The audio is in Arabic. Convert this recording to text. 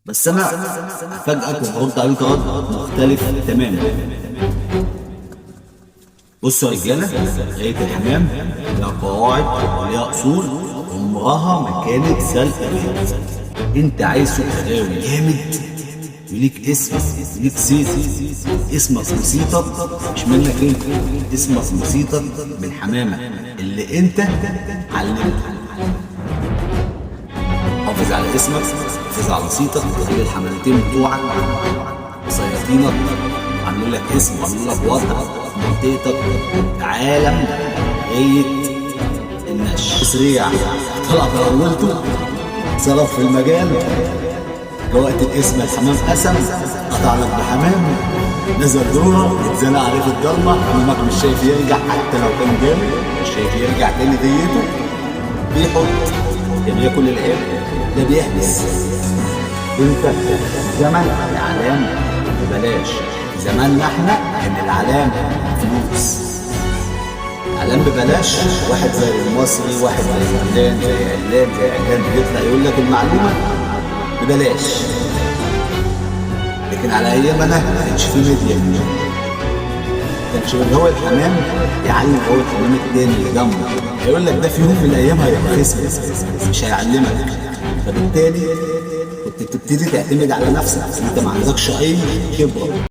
بس انا هفاجئك وهرد عليك رد مختلف تماما. بصوا يا رجاله، غايه الحمام لها قواعد وليها اصول، عمرها ما كانت سالكه بيت. انت عايز سوق غاوي جامد وليك اسم وليك صيت، اسمك وصيتك مش منك انت، اسمك وصيتك من الحمامه اللي انت علمتها. حافظ على اسمك، حافظ على صيتك، خلي الحمامتين بتوعك سياطينك عاملين لك اسم وعاملين لك وضع في منطقتك، عالم غاية النش. سريع طلع بأولته، صرف في المجال، وقت الاسم الحمام قسم، قطع لك بحمام، نزل دورة اتزنق عليه في الضلمة، حمامك مش شايف يرجع حتى لو كان جامد، مش شايف يرجع تاني ديته، بيحط يا بياكل العيب ده بيحبس. انت زمن الاعلام ببلاش، زماننا احنا كان الاعلام فلوس. اعلام ببلاش، واحد زي المصري، واحد زي اعلان زي اعلان بيطلع يقول لك المعلومه ببلاش. لكن على ايامنا ما كانش في ميديا، ما كانش اللي هو الحمام يعلم هو الحمام التاني اللي جنبه، هيقول لك ده في يوم من الايام هيبقى خصم، مش هيعلمك. فبالتالي كنت بتبتدي تعتمد على نفسك، انت ما عندكش اي خبره.